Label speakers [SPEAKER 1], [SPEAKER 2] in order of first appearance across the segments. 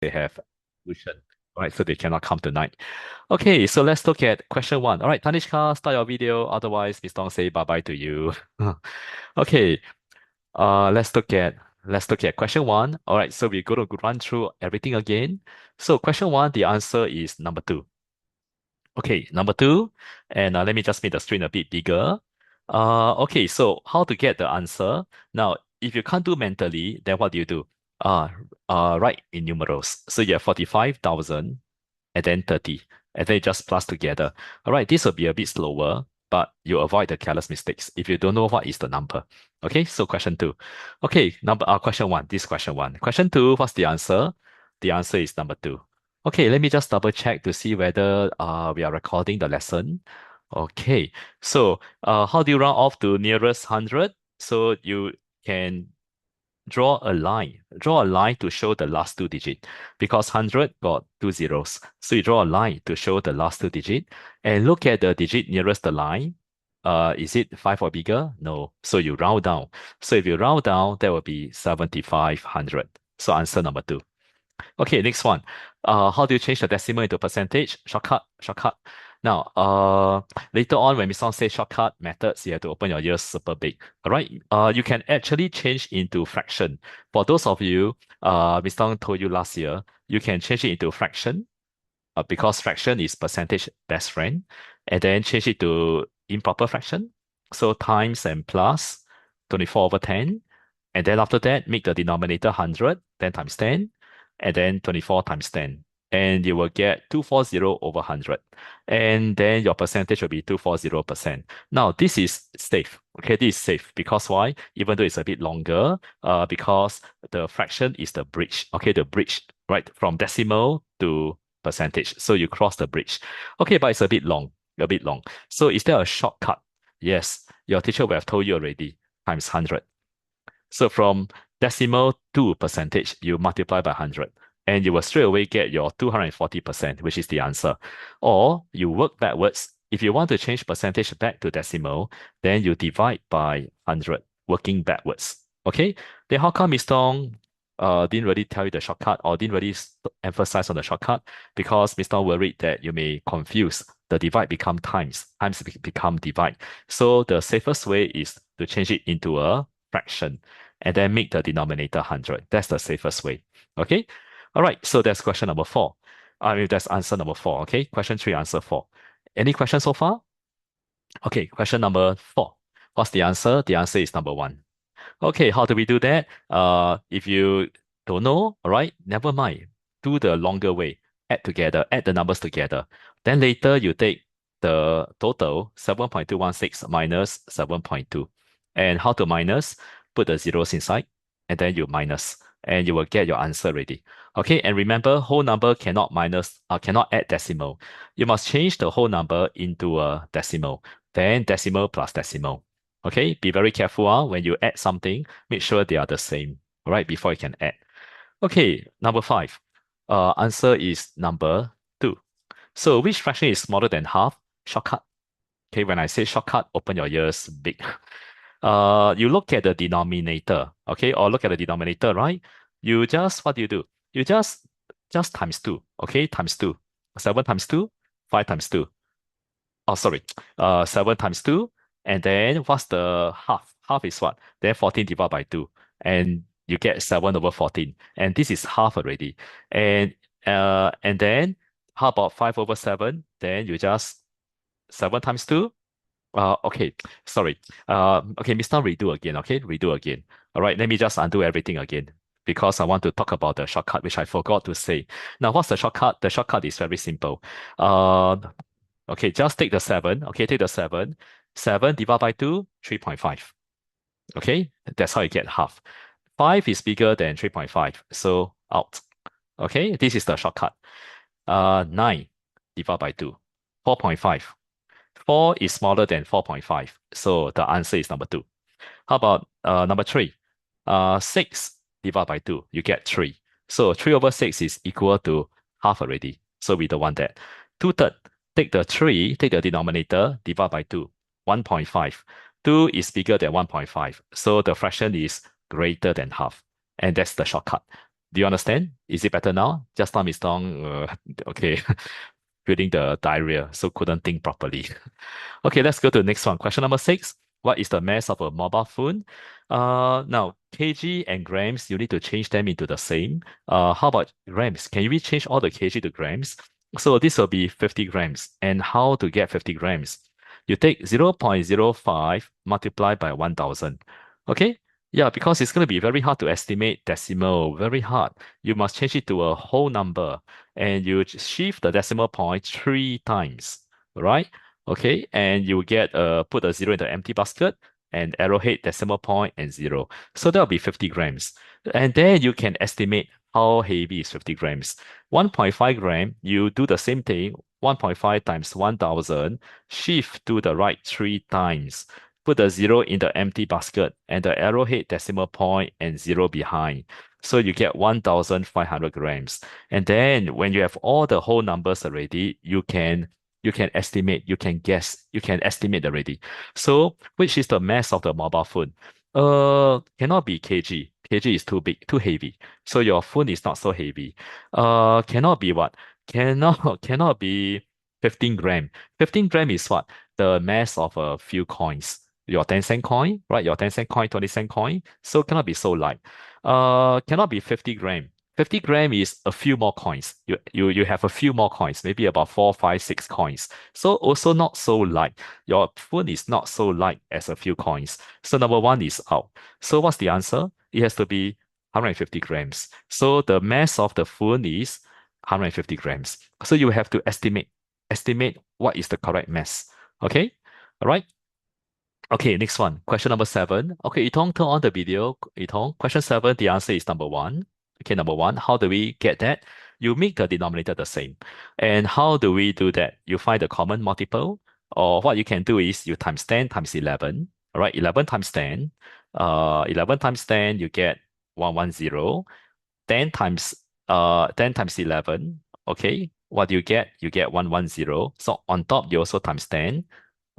[SPEAKER 1] they have tuition, right? So they cannot come tonight. Okay, so let's look at question one. All right, Tanishka, start your video. Otherwise, Miss Tong say bye-bye to you. Okay, let's look at question one. All right, so we're going to run through everything again. So question one, the answer is number two. Okay, number two, and let me just make the screen a bit bigger. Okay, so how to get the answer? Now, if you can't do mentally, then what do you do? Uh, write in numerals. So you have 45,000 and then 30, and then you just plus together. All right, this will be a bit slower, but you avoid the careless mistakes if you don't know what is the number. Okay, so question two. Okay, question one. This question one. Question two, what's the answer? The answer is number two. Okay, let me just double check to see whether we are recording the lesson. Okay, so how do you round off to nearest 100? So you can draw a line. Draw a line to show the last two digit because 100 got two zeros. So you draw a line to show the last two digit and look at the digit nearest the line. Is it 5 or bigger? No. So you round down. So if you round down, that will be 7,500. So answer number two. Okay, next one. How do you change the decimal into percentage? Shortcut, shortcut. Now, later on when Miss Song says shortcut methods, you have to open your ears super big. All right. You can actually change into fraction. For those of you, Miss Song told you last year, you can change it into fraction, because fraction is percentage best friend, and then change it to improper fraction. So times and plus 24 over 10. And then after that, make the denominator 100, 10 times 10, and then 24 times 10. And you will get 240 over 100. And then your percentage will be 240%. Now, this is safe. Okay, this is safe because why? Even though it's a bit longer, because the fraction is the bridge. Okay, the bridge, right? From decimal to percentage. So you cross the bridge. Okay, but it's a bit long, a bit long. So is there a shortcut? Yes, your teacher will have told you already, times 100. So from decimal to percentage, you multiply by 100 and you will straight away get your 240%, which is the answer. Or you work backwards. If you want to change percentage back to decimal, then you divide by 100, working backwards. Okay? Then how come Miss Tong didn't really tell you the shortcut or didn't really emphasize on the shortcut? Because Miss Tong worried that you may confuse the divide become times, times become divide. So the safest way is to change it into a fraction and then make the denominator 100. That's the safest way. Okay? All right, so that's question number four. I mean, that's answer number four. Okay, question three, answer four. Any questions so far? Okay, question number four. What's the answer? The answer is number one. Okay, how do we do that? If you don't know, all right, never mind. Do the longer way. Add together, add the numbers together. Then later you take the total 7.216 minus 7.2. And how to minus? Put the zeros inside, and then you minus, and you will get your answer ready. Okay, and remember, whole number cannot add decimal. You must change the whole number into a decimal, then decimal plus decimal. Okay, be very careful when you add something, make sure they are the same, all right, before you can add. Okay, number five. Answer is number two. So which fraction is smaller than half? Shortcut. Okay, when I say shortcut, open your ears big. You look at the denominator, okay, or look at the denominator, right? You just, what do? You just times two, okay, times two. 7 times 2, 5 times 2. Oh, sorry. 7 times 2. And then what's the half? Half is what? Then 14 divided by 2. And you get 7 over 14. And this is half already. And then how about 5 over 7? Then you just 7 times 2. Okay, sorry. Okay, Mr. Redo again, okay? Redo again. All right, let me just undo everything again because I want to talk about the shortcut, which I forgot to say. Now, what's the shortcut? The shortcut is very simple. Okay, just take the 7. Okay, take the 7. 7 divided by 2, 3.5. Okay, that's how you get half. 5 is bigger than 3.5, so out. Okay, this is the shortcut. 9 divided by 2, 4.5. 4 is smaller than 4.5, so the answer is number 2. How about number 3? 6 divided by 2, you get 3. So 3 over 6 is equal to half already, so we don't want that. 2/3, take the 3, take the denominator, divide by 2, 1.5. 2 is bigger than 1.5, so the fraction is greater than half, and that's the shortcut. Do you understand? Is it better now? Just now, Miss Tong, okay, feeling the diarrhea, so couldn't think properly. Okay, let's go to the next one. Question number six. What is the mass of a mobile phone? Now, kg and grams, you need to change them into the same. How about grams? Can we change all the kg to grams? So this will be 50 grams. And how to get 50 grams? You take 0.05 multiplied by 1000. Okay? Yeah, because it's going to be very hard to estimate decimal, very hard. You must change it to a whole number and you shift the decimal point three times, right? Okay, and you get put a zero in the empty basket and arrowhead decimal point and zero. So that'll be 50 grams. And then you can estimate how heavy is 50 grams. 1.5 gram, you do the same thing, 1.5 times 1000, shift to the right three times. Put the zero in the empty basket and the arrowhead decimal point and zero behind. So you get 1500 grams. And then when you have all the whole numbers already, you can estimate, you can guess, you can estimate already. So, which is the mass of the mobile phone? Cannot be kg. Kg is too big, too heavy. So your phone is not so heavy. Cannot be what? Cannot be 15 gram. 15 gram is what? The mass of a few coins. Your 10-cent coin, right? Your 10-cent coin, 20-cent coin. So cannot be so light. Cannot be 50 gram. 50 gram is a few more coins. You have a few more coins, maybe about four, five, six coins. So also not so light. Your phone is not so light as a few coins. So number one is out. So what's the answer? It has to be 150 grams. So the mass of the phone is 150 grams. So you have to estimate what is the correct mass. Okay? All right. Okay, next one. Question number seven. Okay, Itong, turn on the video. Itong, question seven, the answer is number one. Okay, number one. How do we get that? You make the denominator the same. And how do we do that? You find the common multiple, or what you can do is you times 10 times 11. All right, 11 times 10. 11 times 10, you get 110. 10 times 11. Okay, what do you get? You get 110. So on top, you also times 10.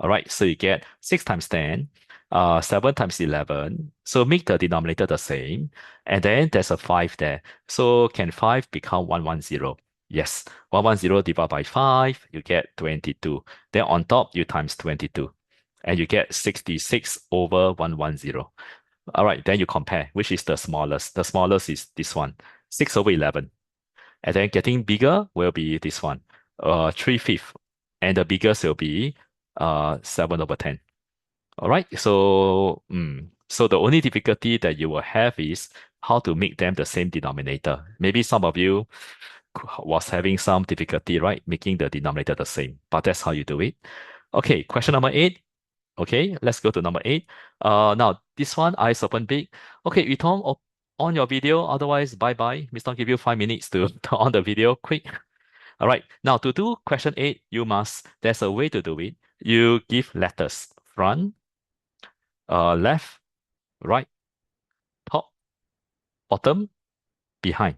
[SPEAKER 1] All right, so you get 6 times 10, 7 times 11. So make the denominator the same. And then there's a 5 there. So can 5 become 110? Yes, 110 divided by 5, you get 22. Then on top, you times 22. And you get 66 over 110. All right, then you compare, which is the smallest. The smallest is this one, 6 over 11. And then getting bigger will be this one, 3/5. And the biggest will be 7 over 10. All right, so the only difficulty that you will have is how to make them the same denominator. Maybe some of you was having some difficulty, right, making the denominator the same, but that's how you do it. Okay, question number eight. Okay, let's go to number eight. Now this one, eyes open big. Okay, Yutong, on your video. Otherwise, bye bye. Mr. Tong give you 5 minutes to turn on the video. Quick. All right. Now to do question eight, there's a way to do it. You give letters front, left, right, top, bottom, behind.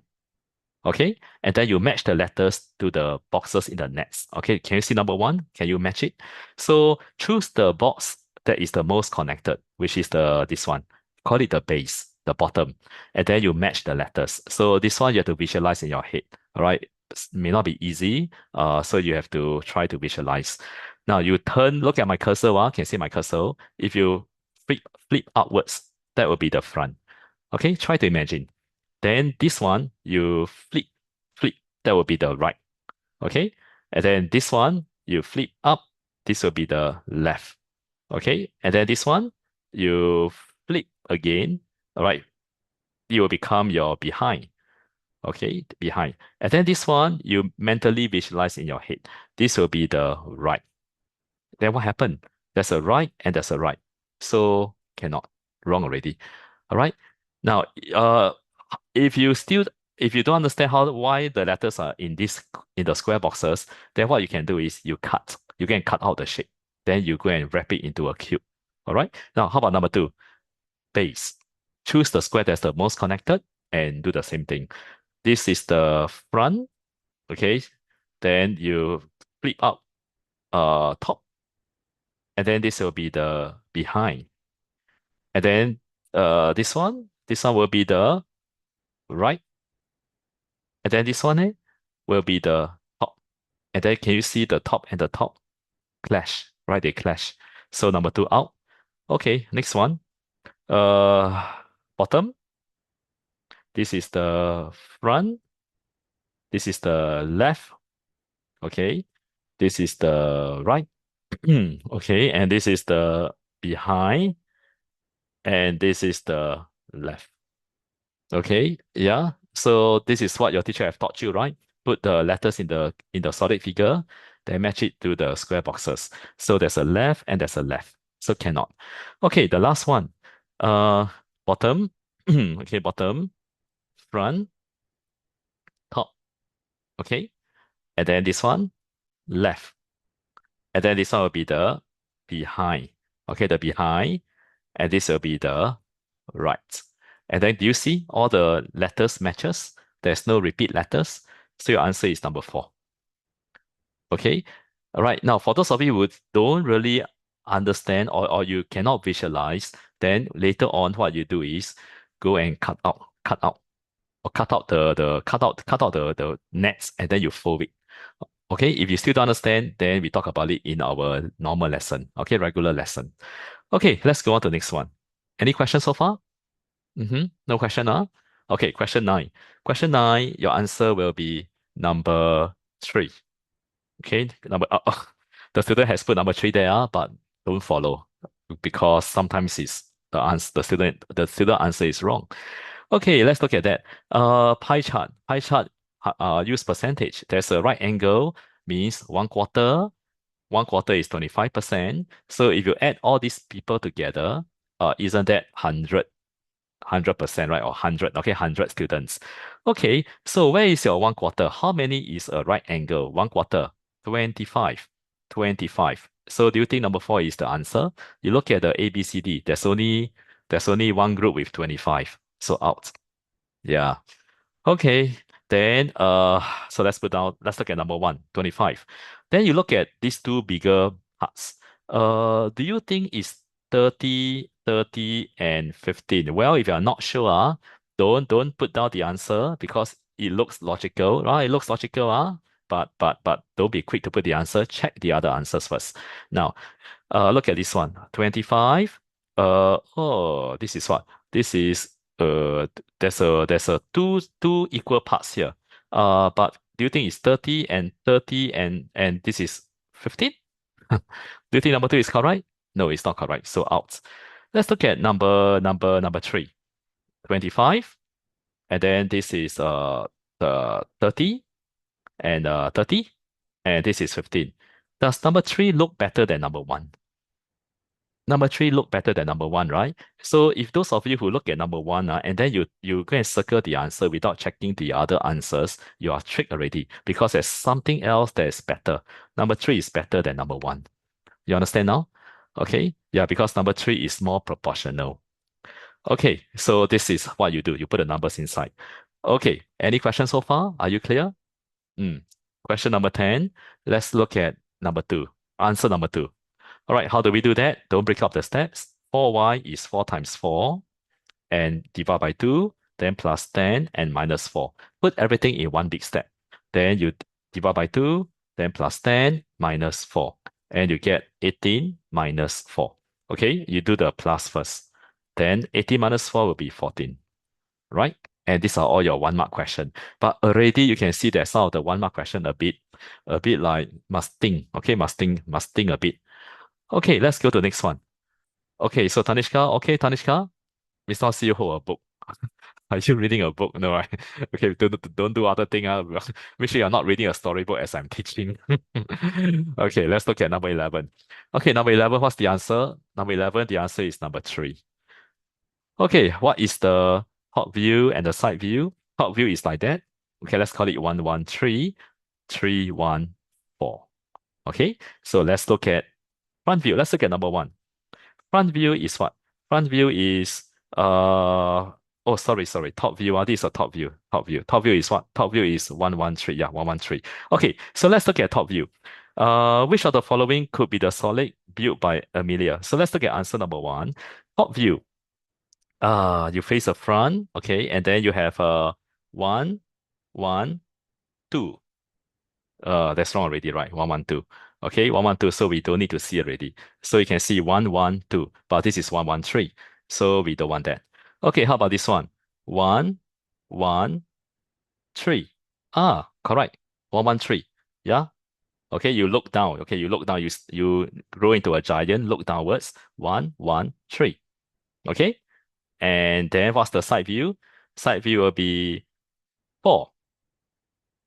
[SPEAKER 1] Okay, and then you match the letters to the boxes in the nets. Okay, can you see number one? Can you match it? So choose the box that is the most connected, which is this one. Call it the base, the bottom, and then you match the letters. So this one you have to visualize in your head. All right, may not be easy. So you have to try to visualize. Now you look at my cursor. Can you see my cursor? If you flip flip upwards, that will be the front. Okay, try to imagine. Then this one, you flip, that will be the right. Okay. And then this one, you flip up, this will be the left. Okay. And then this one, you flip again. All right. It will become your behind. Okay. Behind. And then this one, you mentally visualize in your head. This will be the right. Then what happened? There's a right and there's a right. So cannot. Wrong already. All right. Now, if you still if you don't understand why the letters are in the square boxes, then what you can do is you can cut out the shape. Then you go and wrap it into a cube. All right. Now, how about number two? Base. Choose the square that's the most connected and do the same thing. This is the front. Okay. Then you flip up top. And then this will be the behind. And then this one will be the right. And then this one will be the top. And then can you see the top and the top clash, right? They clash. So number two out. Okay, next one. Uh, Bottom. This is the front. This is the left. Okay. This is the right. Okay. And this is the behind. And this is the left. Okay. Yeah. So this is what your teacher have taught you, right? Put the letters in the solid figure, then match it to the square boxes. So there's a left and there's a left. So cannot. Okay, the last one. Uh Bottom. Okay, bottom, front, top. Okay. And then this one, left. And then this one will be the behind. Okay, the behind. And this will be the right. And then do you see all the letters matches? There's no repeat letters. So your answer is number four. Okay. All right. Now, for those of you who don't really understand or you cannot visualize, then later on what you do is go and cut out, or cut out the nets and then you fold it. Okay. If you still don't understand, then we talk about it in our normal lesson. Okay, regular lesson. Okay, let's go on to the next one. Any questions so far? No question, huh? Okay, question nine. Question nine, your answer will be number three. Okay, the student has put number three there, but don't follow because sometimes it's the student answer is wrong. Okay, let's look at that. Pie chart. Pie chart use percentage. There's a right angle means one quarter. One quarter is 25%. So if you add all these people together, isn't that 100%, right? Or 100, okay, 100 students. Okay, so where is your one quarter? How many is a right angle? One quarter, 25, 25. So do you think number four is the answer? You look at the A, B, C, D. There's only one group with 25. So out. Yeah. Okay, then so let's look at number one, 25. Then you look at these two bigger parts. Do you think it's 30, 30, and 15? Well, if you're not sure, don't put down the answer because it looks logical, right? It looks logical, but don't be quick to put the answer. Check the other answers first. Now, look at this one. 25. Oh, this is what? This is there's a two equal parts here. But do you think it's 30 and 30 and this is 15? Do you think number two is correct? No, it's not correct. So out. Let's look at number three. 25. And then this is the 30 and 30. And this is 15. Does number three look better than number one? Number three look better than number one, right? So if those of you who look at number one, and then you go and circle the answer without checking the other answers, you are tricked already because there's something else that is better. Number three is better than number one. You understand now? Okay. Yeah, because number three is more proportional. Okay, so this is what you do. You put the numbers inside. Okay, any questions so far? Are you clear? Mm. Question number 10. Let's look at number two. Answer number two. All right, how do we do that? Don't break up the steps. 4y is 4 times 4 and divide by 2, then plus 10 and minus 4. Put everything in one big step. Then you divide by 2, then plus 10 minus 4. And you get 18 minus 4. Okay, you do the plus first. Then 18 minus 4 will be 14. Right? And these are all your 1 mark question. But already you can see that some of the 1 mark question a bit like must think. Okay, must think a bit. Okay, let's go to the next one. Okay, so Tanishka, we still see you hold a book. Are you reading a book? No, right? Okay, don't do other thing. Make sure you're not reading a storybook as I'm teaching. Okay, let's look at number 11. Okay, number 11, what's the answer? Number 11, the answer is number 3. Okay, what is the top view and the side view? Top view is like that. Okay, let's call it 1, 1, 3, 3, 1, 4. Okay, so let's look at front view. Let's look at number 1. Front view is what? Front view is sorry. Top view. This is a top view. Top view. Top view is what? Top view is 113. Yeah, 113. Okay, so let's look at top view. Which of the following could be the solid built by Amelia? So let's look at answer number 1. Top view. You face the front, okay, and then you have one, 1, 2. That's wrong already, right? 1, 1, 2. Okay, 1, 1, 2. So we don't need to see already. So you can see 1, 1, 2. But this is 1, 1, 3. So we don't want that. Okay, how about this one? 1, 1, 3. Correct. 1, 1, 3. Yeah. Okay, you look down. Okay, you look down. You grow into a giant. Look downwards. 1, 1, 3. Okay. And then what's the side view? Side view will be 4,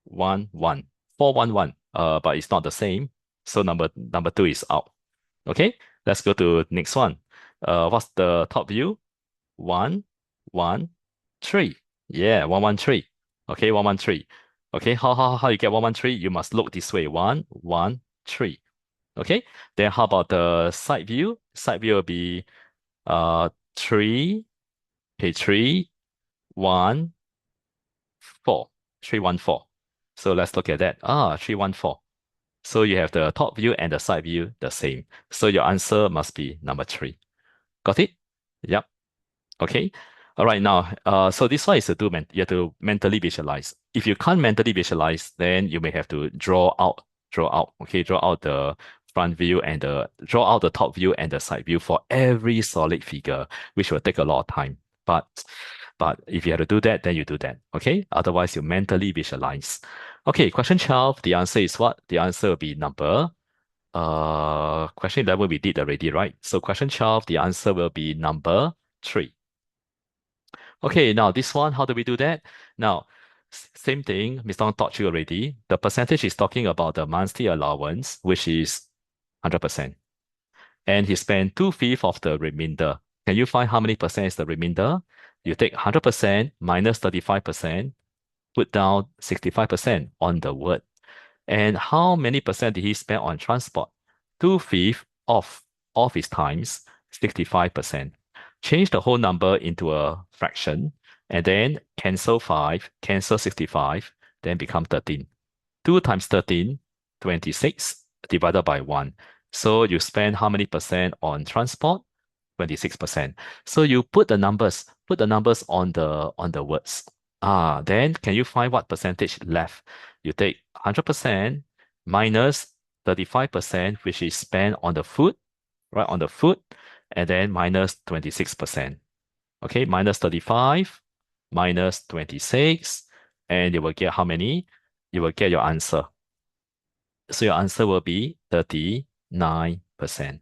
[SPEAKER 1] 1, 1. 4, 1, 1. But it's not the same. So number two is out. Okay, let's go to next one. What's the top view? 1, 1, 3. Yeah, 1, 1, 3. Okay, 1, 1, 3. Okay, how you get 1, 1, 3? You must look this way. 1, 1, 3. Okay, then how about the side view? Side view will be 3, okay, 3, 1, 4. 3, 1, 4. So let's look at that. 3, 1, 4. So you have the top view and the side view the same. So your answer must be number 3. Got it? Yep. Okay. All right. Now, so this one is to do you have to mentally visualize. If you can't mentally visualize, then you may have to draw out. Okay, draw out the front view and draw out the top view and the side view for every solid figure, which will take a lot of time. But if you have to do that, then you do that. Okay. Otherwise, you mentally visualize. Okay. Question 12. The answer is what? The answer will be number. Question 11 we did already, right? So question 12, the answer will be number 3. Okay, now this one, how do we do that? Now, same thing, Mr. Tong taught you already. The percentage is talking about the monthly allowance, which is 100%. And he spent 2/5 of the remainder. Can you find how many percent is the remainder? You take 100% minus 35%, put down 65% on the word. And how many percent did he spend on transport? 2/5 of his times, 65%. Change the whole number into a fraction, and then cancel 5, cancel 65, then become 13. 2 times 13, 26, divided by 1. So you spend how many percent on transport? 26%. So you put the numbers on the words. Then can you find what percentage left? You take 100% minus 35%, which is spent on the food, right? On the food, and then minus 26%. Okay, minus 35, minus 26, and you will get how many? You will get your answer. So your answer will be 39%.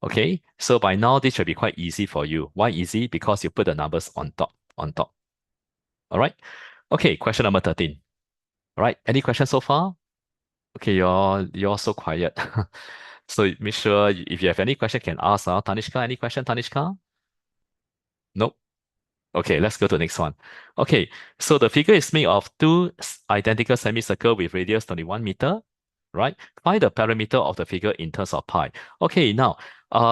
[SPEAKER 1] Okay, so by now this should be quite easy for you. Why easy? Because you put the numbers on top, on top. All right. Okay, question number 13. All right, any questions so far? Okay, you're so quiet. So make sure if you have any question, can ask. Tanishka, any question, Tanishka? Nope. Okay, let's go to the next one. Okay, so the figure is made of two identical semicircle with radius 21 meter, right? Find the parameter of the figure in terms of pi. Okay, now,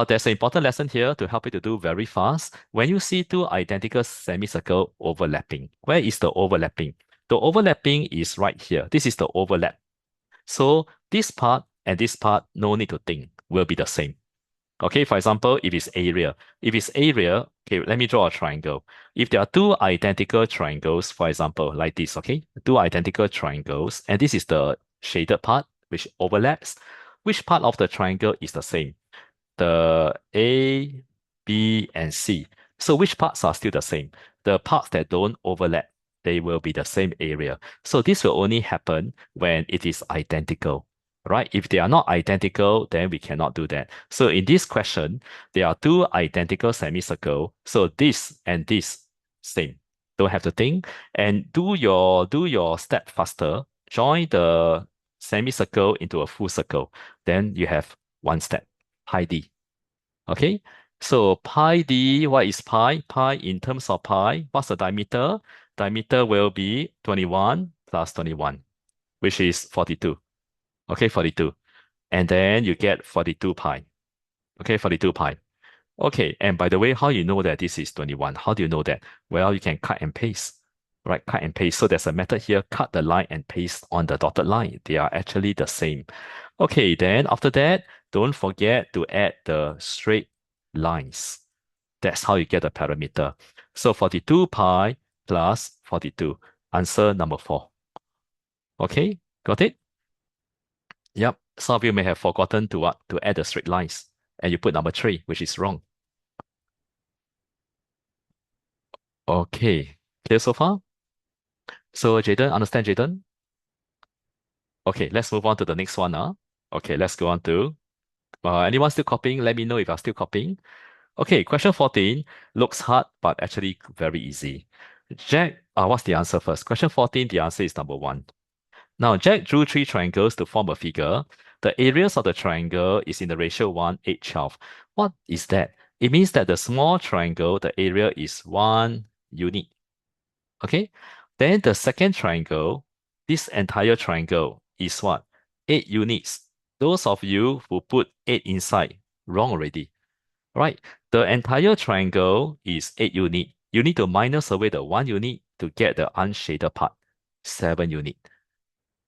[SPEAKER 1] there's an important lesson here to help you to do very fast. When you see two identical semicircle overlapping, where is the overlapping? The overlapping is right here. This is the overlap. So this part and this part, no need to think, will be the same. Okay, for example, if it's area, okay, let me draw a triangle. If there are two identical triangles, for example, like this, okay, two identical triangles, and this is the shaded part which overlaps, which part of the triangle is the same? The A, B, and C. So which parts are still the same? The parts that don't overlap, they will be the same area. So this will only happen when it is identical, right? If they are not identical, then we cannot do that. So in this question, there are two identical semicircle. So this and this same. Don't have to think. And do your step faster. Join the semicircle into a full circle. Then you have one step. Pi d. Okay. So pi d, what is pi? Pi in terms of pi, what's the diameter? Diameter will be 21 plus 21, which is 42. Okay, 42. And then you get 42 pi. Okay, 42 pi. Okay, and by the way, how you know that this is 21? How do you know that? Well, you can cut and paste, right? Cut and paste. So there's a method here, cut the line and paste on the dotted line. They are actually the same. Okay, then after that, don't forget to add the straight lines. That's how you get the parameter. So 42 pi plus 42. Answer number 4. Okay, got it? Yep. Some of you may have forgotten to what? To add the straight lines. And you put number 3, which is wrong. Okay. Clear so far? So Jaden, understand Jaden? Okay, let's move on to the next one. Okay, let's go on to anyone still copying? Let me know if you're still copying. Okay, question 14 looks hard, but actually very easy. Jack, what's the answer first? Question 14, the answer is number 1. Now, Jack drew 3 triangles to form a figure. The areas of the triangle is in the ratio 1, 8, 12. What is that? It means that the small triangle, the area is 1 unit. Okay? Then the second triangle, this entire triangle is what? 8 units. Those of you who put 8 inside, wrong already. Right? The entire triangle is 8 unit. You need to minus away the 1 unit to get the unshaded part, 7 unit.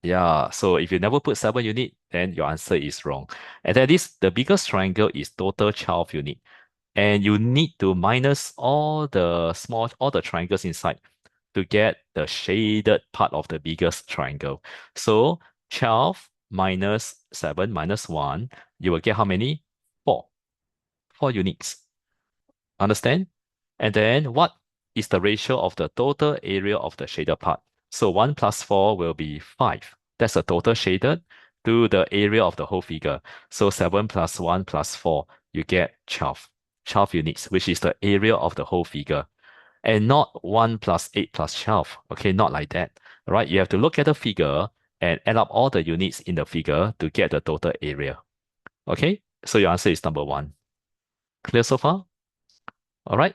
[SPEAKER 1] Yeah, so if you never put 7 unit, then your answer is wrong. And that is the biggest triangle is total 12 unit. And you need to minus all the triangles inside to get the shaded part of the biggest triangle. So 12 minus 7 minus 1, you will get how many? 4. 4 units. Understand? And then what is the ratio of the total area of the shaded part? So 1 plus 4 will be 5. That's the total shaded to the area of the whole figure. So 7 plus 1 plus 4, you get 12. 12 units, which is the area of the whole figure. And not 1 plus 8 plus 12. Okay, not like that. All right, you have to look at the figure and add up all the units in the figure to get the total area. Okay, so your answer is number 1. Clear so far? All right.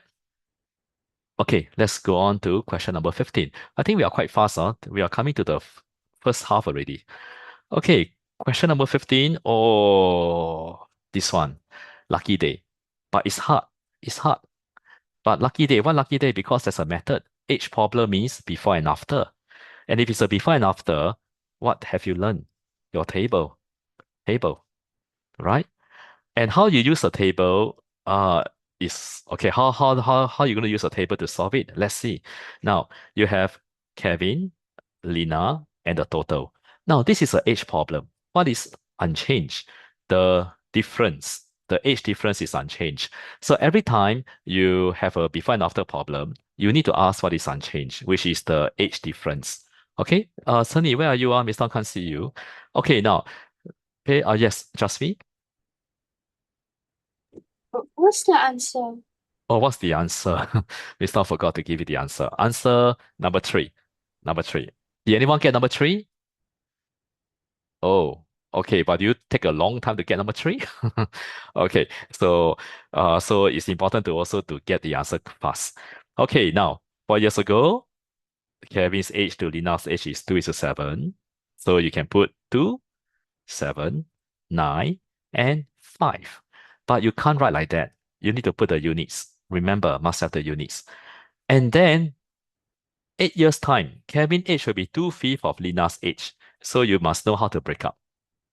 [SPEAKER 1] Okay, let's go on to question number 15. I think we are quite fast. We are coming to the first half already. Okay, question number 15. Oh, this one. Lucky day. But it's hard. It's hard. But lucky day. What lucky day? Because there's a method. Each problem means before and after. And if it's a before and after, what have you learned? Your table. Table, right? And how you use a table is okay. How you gonna use a table to solve it? Let's see. Now you have Kevin, Lina, and the total. Now this is an age problem. What is unchanged? The difference. The age difference is unchanged. So every time you have a before and after problem, you need to ask what is unchanged, which is the age difference. Okay. Sunny, where are you? Mr. Can't see you. Okay, now. Okay, yes, just me.
[SPEAKER 2] What's the answer?
[SPEAKER 1] Oh, what's the answer? We still forgot to give you the answer. Answer number 3. Number 3. Did anyone get number 3? Oh, okay, but you take a long time to get number 3? Okay, so it's important to also to get the answer fast. Okay, now 4 years ago, Kevin's age to Lina's age is 2:7. So you can put 2, 7, 9, and 5. But you can't write like that. You need to put the units. Remember, must have the units. And then 8 years' time, Kevin age will be 2/5 of Lina's age. So you must know how to break up.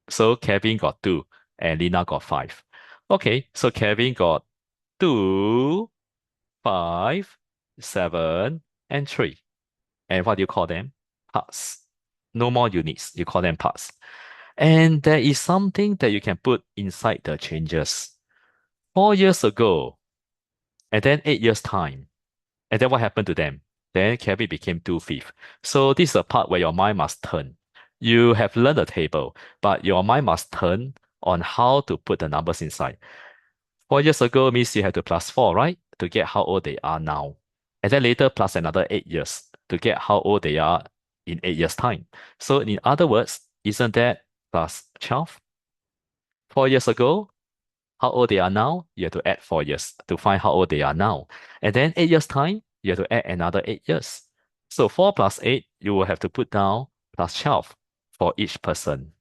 [SPEAKER 1] So Kevin got 2 and Lina got 5. Okay, so Kevin got 2, 5, 7, and 3. And what do you call them? Parts. No more units. You call them parts. And there is something that you can put inside the changes. 4 years ago, and then 8 years' time. And then what happened to them? Then Kevin became 2/5. So this is a part where your mind must turn. You have learned the table, but your mind must turn on how to put the numbers inside. 4 years ago means you have to plus 4, right? To get how old they are now. And then later plus another 8 years to get how old they are in 8 years' time. So in other words, isn't that plus 12? 4 years ago, how old they are now, you have to add 4 years to find how old they are now. And then 8 years' time, you have to add another 8 years. So 4 plus 8, you will have to put down plus 12 for each person.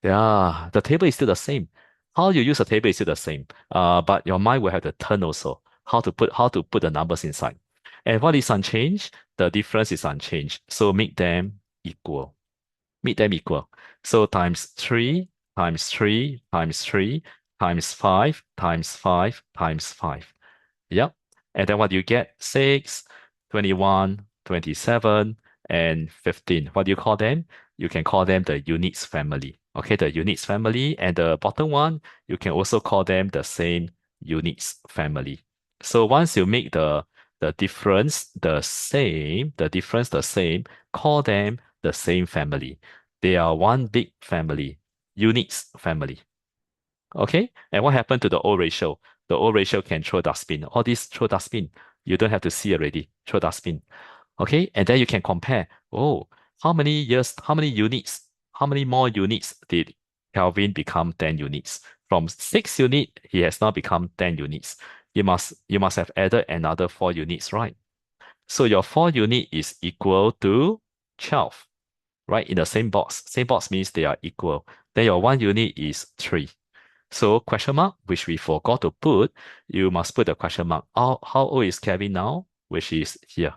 [SPEAKER 1] Yeah, the table is still the same. How you use the table is still the same. But your mind will have to turn also how to put the numbers inside. And what is unchanged? The difference is unchanged. So make them equal. Make them equal. So times 3 times 3 times 3 times 5 times 5 times 5. Yep. And then what do you get? 6, 21, 27, and 15. What do you call them? You can call them the units family. Okay, the units family, and the bottom one, you can also call them the same units family. So once you make the difference the difference the same, call them the same family. They are one big family, units family. Okay? And what happened to the O ratio? The O ratio can throw dustbin. All this throw dustbin. You don't have to see already. Throw dustbin. Okay? And then you can compare. Oh, how many years, how many units, how many more units did Kelvin become 10 units? From 6 units, he has now become 10 units. You must have added another 4 units, right? So your 4 unit is equal to 12, right? In the same box. Same box means they are equal. Then your 1 unit is 3. So question mark, which we forgot to put, you must put the question mark. How old is Kevin now? Which is here.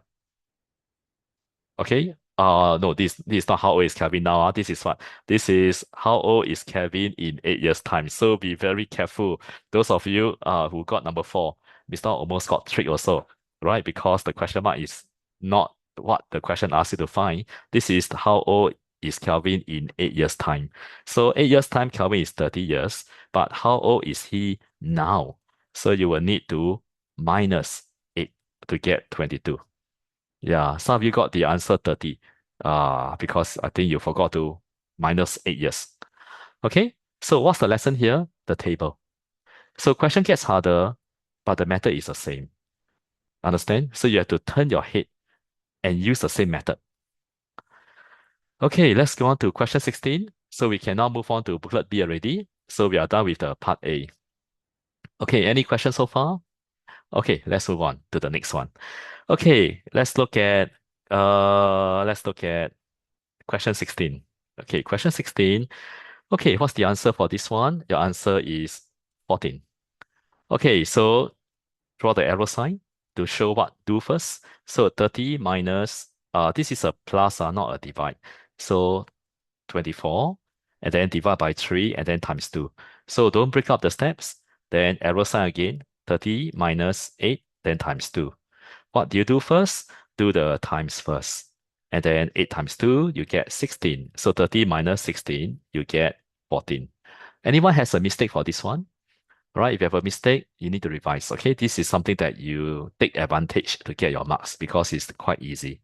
[SPEAKER 1] Okay. No, this is not how old is Kevin now. This is what? This is how old is Kevin in 8 years' time. So be very careful. Those of you who got number 4, Mr. almost got tricked also, right? Because the question mark is not what the question asks you to find. This is how old is Kelvin in 8 years' time. So 8 years' time, Kelvin is 30 years. But how old is he now? So you will need to minus 8 to get 22. Yeah, some of you got the answer 30. Because I think you forgot to minus 8 years. Okay, so what's the lesson here? The table. So question gets harder, but the method is the same. Understand? So you have to turn your head and use the same method. Okay, let's go on to question 16. So we can now move on to booklet B already. So we are done with the part A. Okay, any questions so far? Okay, let's move on to the next one. Okay, let's look at question 16. Okay, question 16. Okay, what's the answer for this one? Your answer is 14. Okay, so draw the arrow sign to show what do first. So 30 minus, this is a plus, not a divide. So 24, and then divide by 3, and then times 2. So don't break up the steps. Then arrow sign again, 30 minus 8, then times 2. What do you do first? Do the times first. And then 8 times 2, you get 16. So 30 minus 16, you get 14. Anyone has a mistake for this one? Right? If you have a mistake, you need to revise. Okay, this is something that you take advantage to get your marks because it's quite easy.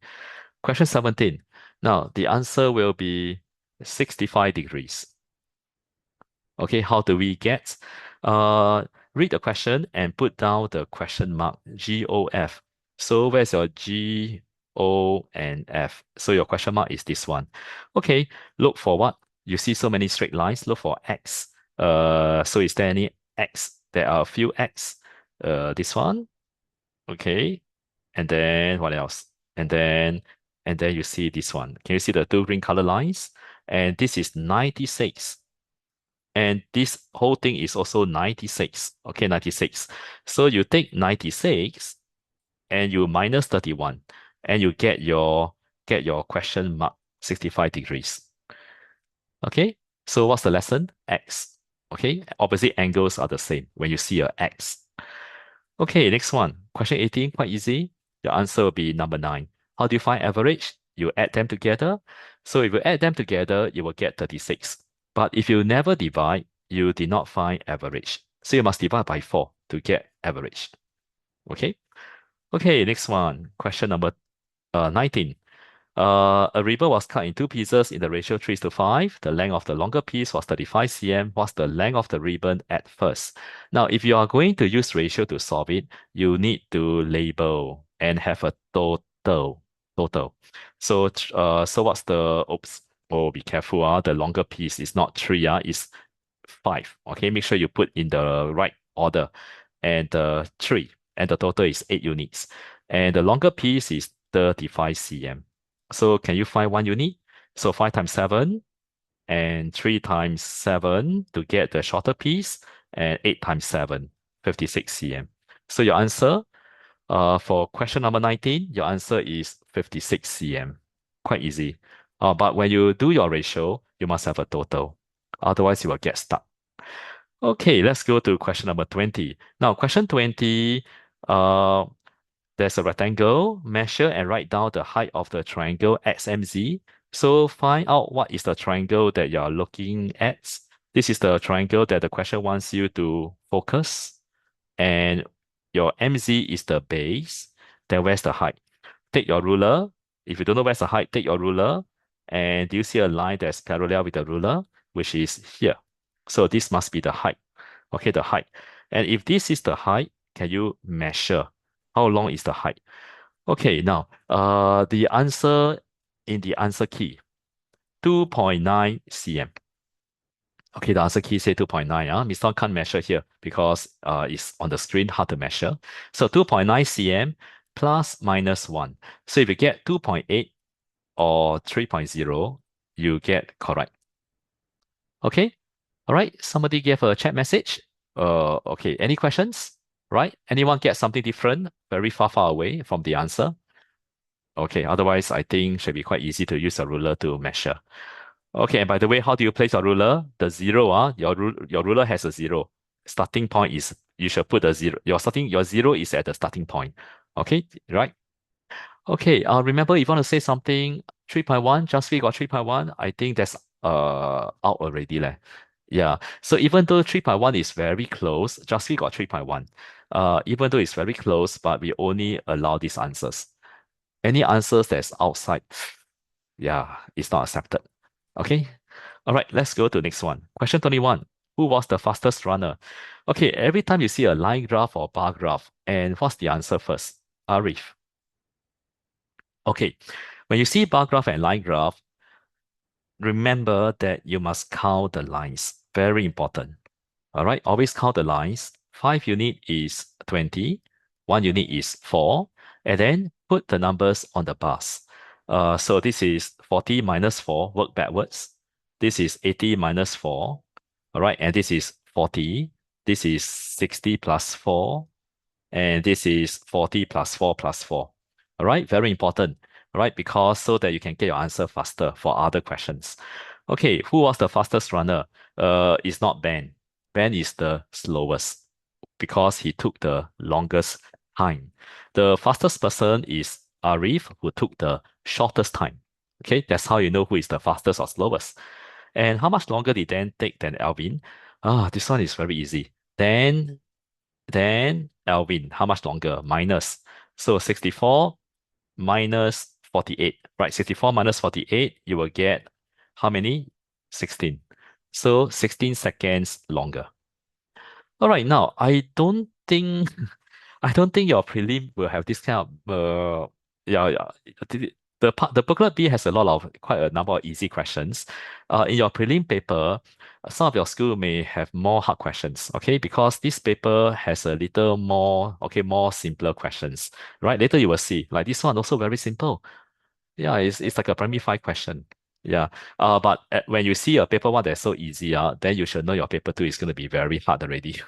[SPEAKER 1] Question 17. Now, the answer will be 65 degrees. Okay, how do we get? Read the question and put down the question mark GOF. So where's your G, O, and F? So your question mark is this one. Okay, look for what? You see so many straight lines. Look for X. So is there any X? There are a few X. This one. Okay, and then what else? And then you see this one. Can you see the two green color lines? And this is 96. And this whole thing is also 96. Okay, 96. So you take 96 and you minus 31 and you get your question mark 65 degrees. Okay? So what's the lesson? X. Okay? Opposite angles are the same when you see a X. Okay, next one. Question 18, quite easy. Your answer will be number 9. How do you find average? You add them together. So if you add them together, you will get 36. But if you never divide, you did not find average. So you must divide by 4 to get average. Okay? Okay, next one. Question number 19. A ribbon was cut in 2 pieces in the ratio 3:5. The length of the longer piece was 35 cm. What's the length of the ribbon at first? Now, if you are going to use ratio to solve it, you need to label and have a total. Total. So what's the, oops, oh, be careful, the longer piece is not 3, it's 5. Okay, make sure you put in the right order. And 3, and the total is 8 units. And the longer piece is 35 cm. So can you find 1 unit? So 5 times 7 and 3 times 7 to get the shorter piece, and 8 times 7, 56 cm. So your answer for question number 19, your answer is 56 cm. Quite easy. But when you do your ratio, you must have a total. Otherwise, you will get stuck. Okay, let's go to question number 20. Now, question 20, uh, There's a rectangle, measure and write down the height of the triangle XMZ. So find out what is the triangle that you're looking at. This is the triangle that the question wants you to focus. And your MZ is the base. Then where's the height? Take your ruler. If you don't know where's the height, take your ruler. And do you see a line that's parallel with the ruler, which is here? So this must be the height. Okay, the height. And if this is the height, can you measure how long is the height? Okay, now the answer in the answer key, 2.9 cm. Okay, the answer key say 2.9. Miss Tong can't measure here because it's on the screen, hard to measure. So 2.9 cm plus minus 1. So if you get 2.8 or 3.0, you get correct. Okay? All right. Somebody gave a chat message. Okay. Any questions? Right? Anyone get something different, very far away from the answer? Okay. Otherwise, I think should be quite easy to use a ruler to measure. Okay. And by the way, how do you place your ruler? The zero, your ruler has a zero. Starting point is you should put a zero. Your zero is at the starting point. Okay, right? Okay, remember if you want to say something, 3.1, just we got 3.1, I think that's out already leh. Yeah. So even though 3.1 is very close, just we got 3.1. Even though it's very close, but we only allow these answers. Any answers that's outside, yeah, it's not accepted. Okay. All right, let's go to next one. Question 21. Who was the fastest runner? Okay, every time you see a line graph or bar graph, and what's the answer first? Arif. Okay, when you see bar graph and line graph, remember that you must count the lines. Very important. All right, always count the lines. 5 unit is 20, 1 unit is 4, and then put the numbers on the bars. So this is 40 minus 4, work backwards. This is 80 minus 4. All right, and this is 40. This is 60 plus 4. And this is 40 plus 4 plus 4. All right, very important. All right, because so that you can get your answer faster for other questions. Okay, who was the fastest runner? It's not Ben. Ben is the slowest because he took the longest time. The fastest person is Arif, who took the shortest time. Okay, that's how you know who is the fastest or slowest. And how much longer did Dan take than Alvin? This one is very easy. Then Alvin, how much longer? Minus. So 64 minus 48. Right, 64 minus 48, you will get how many? 16. So 16 seconds longer. All right, now I don't think your prelim will have this kind of yeah. The booklet B has a lot of quite a number of easy questions. In your prelim paper, some of your school may have more hard questions, okay? Because this paper has a little more, okay, more simpler questions, right? Later you will see. Like this one also very simple. Yeah, it's like a primary five question. Yeah. But when you see a paper one that's so easy, then you should know your paper two is going to be very hard already.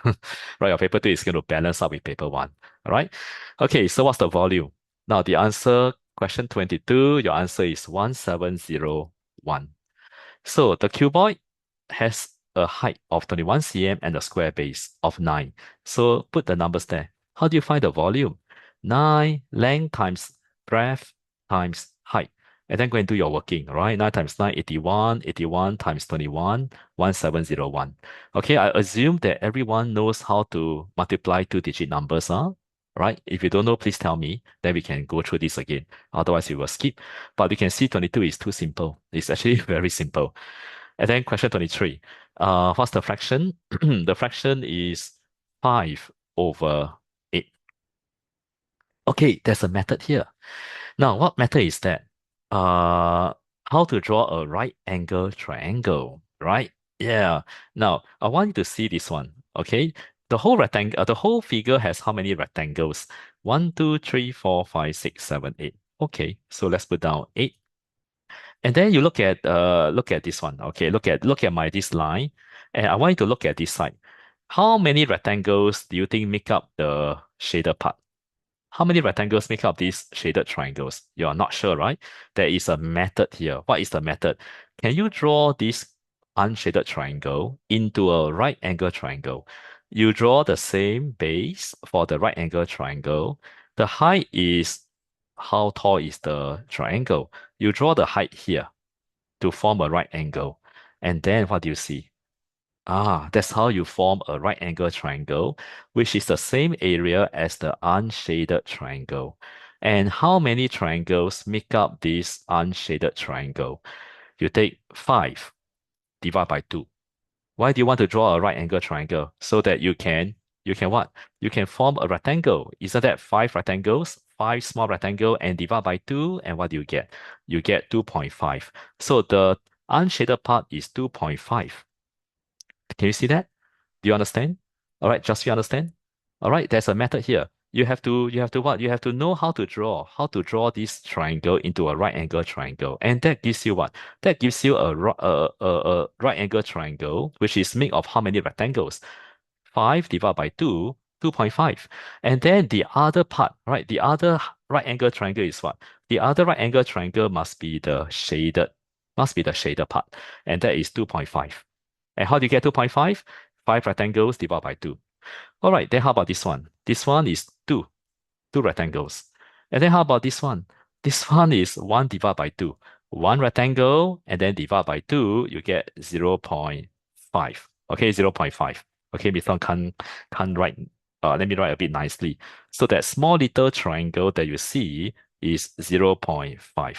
[SPEAKER 1] Right? Your paper two is going to balance out with paper one. All right. Okay. So what's the volume? Now the answer, question 22, your answer is 1701. So the cuboid has a height of 21 cm and a square base of 9. So put the numbers there. How do you find the volume? 9 length times breadth times height. And then go and do your working, all right? 9 times 9, 81. 81 times 21, 1701. Okay, I assume that everyone knows how to multiply two-digit numbers, huh? Right? If you don't know, please tell me. Then we can go through this again. Otherwise, we will skip. But you can see 22 is too simple. It's actually very simple. And then question 23. What's the fraction? The fraction is 5 over 8. Okay, there's a method here. Now, what method is that? Uh, how to draw a right angle triangle, right? Yeah. Now, I want you to see this one. Okay. The whole rectangle, the whole figure has how many rectangles? 1, 2, 3, 4, 5, 6, 7, 8. Okay, so let's put down 8. And then you look at this one. Okay, look at my this line, and I want you to look at this side. How many rectangles do you think make up the shaded part? How many rectangles make up these shaded triangles? You're not sure, right? There is a method here. What is the method? Can you draw this unshaded triangle into a right angle triangle? You draw the same base for the right angle triangle. The height is how tall is the triangle. You draw the height here to form a right angle. And then what do you see? Ah, that's how you form a right angle triangle, which is the same area as the unshaded triangle. And how many triangles make up this unshaded triangle? You take 5, divide by 2. Why do you want to draw a right angle triangle? So that you can what? You can form a rectangle. Isn't that 5 rectangles? 5 small rectangle and divide by 2, and what do you get? You get 2.5. So the unshaded part is 2.5. Can you see that? Do you understand? All right, just you understand? All right, there's a method here. You have to what? You have to know how to draw this triangle into a right angle triangle. And that gives you what? That gives you a right angle triangle, which is made of how many rectangles? 5 divided by 2, 2.5. And then the other part, right? The other right angle triangle is what? The other right angle triangle must be the shaded part. And that is 2.5. And how do you get 2.5? 5 rectangles divided by 2. All right, then how about this one? This one is 2 rectangles. And then how about this one? This one is 1 divided by 2. 1 rectangle, and then divide by 2, you get 0.5. Okay, 0.5. Okay, Mr. Tong can't write. Let me write a bit nicely. So that small little triangle that you see is 0.5.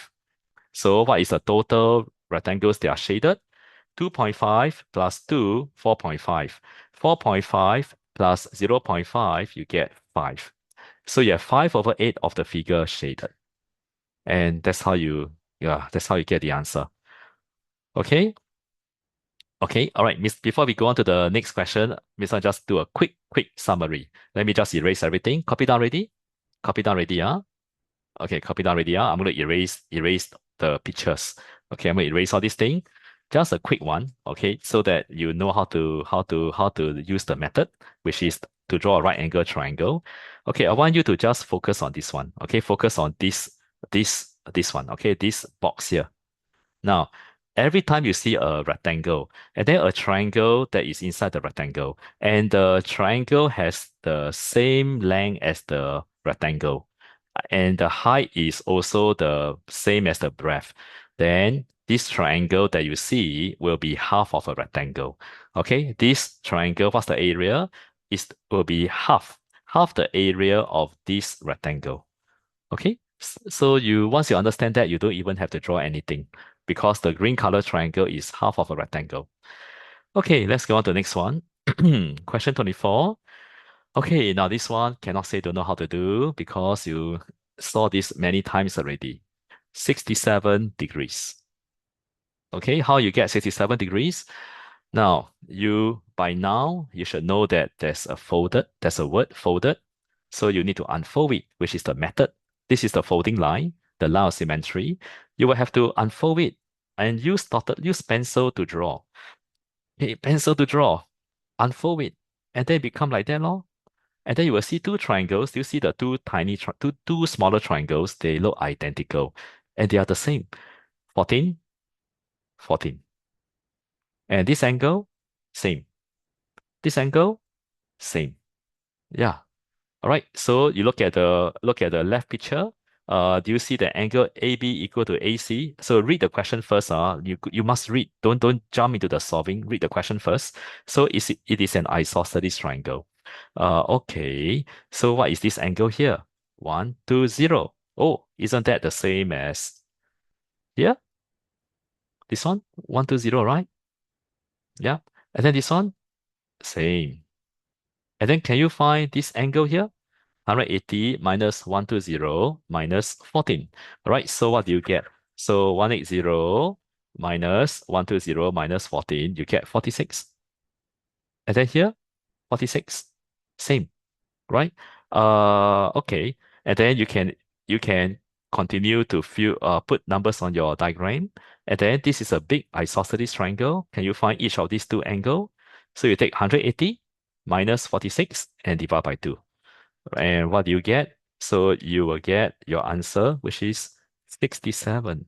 [SPEAKER 1] So what is the total rectangles that are shaded? 2.5 plus 2, 4.5. 4.5 plus 0.5, you get 5. So you have 5 over 8 of the figure shaded. And that's how you get the answer. Okay? Okay, all right, Miss. Before we go on to the next question, Miss, I just do a quick summary. Let me just erase everything. Copy down ready? Copy down ready, yeah? Okay, copy down already. I'm going to erase the pictures. Okay, I'm going to erase all this thing. Just a quick one, okay, so that you know how to use the method, which is to draw a right angle triangle. Okay, I want you to just focus on this one. Okay, focus on this one. Okay, this box here. Now, every time you see a rectangle and then a triangle that is inside the rectangle, and the triangle has the same length as the rectangle, and the height is also the same as the breadth, then this triangle that you see will be half of a rectangle. Okay, this triangle, what's the area? Will be half the area of this rectangle. Okay, so once you understand that, you don't even have to draw anything because the green color triangle is half of a rectangle. Okay, let's go on to the next one. Question 24. Okay, now this one cannot say don't know how to do because you saw this many times already. 67 degrees. Okay, how you get 67 degrees? Now, by now, you should know that there's a word folded. So you need to unfold it, which is the method. This is the folding line, the line of symmetry. You will have to unfold it and use pencil to draw. Okay, pencil to draw. Unfold it. And then become like that, lor. And then you will see 2 triangles. You see the two smaller triangles. They look identical. And they are the same. 14, 14. And this angle, same. This angle, same. Yeah. All right. So you look at the left picture. Do you see the angle AB equal to AC? So read the question first. You must read. Don't jump into the solving. Read the question first. So it is an isosceles triangle. Okay. So what is this angle here? 1, 2, 0. Oh, isn't that the same as here? This one? 1, 2, 0, right? Yeah. And then this one? Same. And then can you find this angle here? 180 minus 120 minus 14. All right, so what do you get? So 180 minus 120 minus 14, you get 46. And then here, 46. Same, right? Okay. And then you can continue to put numbers on your diagram. And then this is a big isosceles triangle. Can you find each of these two angles? So you take 180 minus 46 and divide by 2. And what do you get? So you will get your answer, which is 67.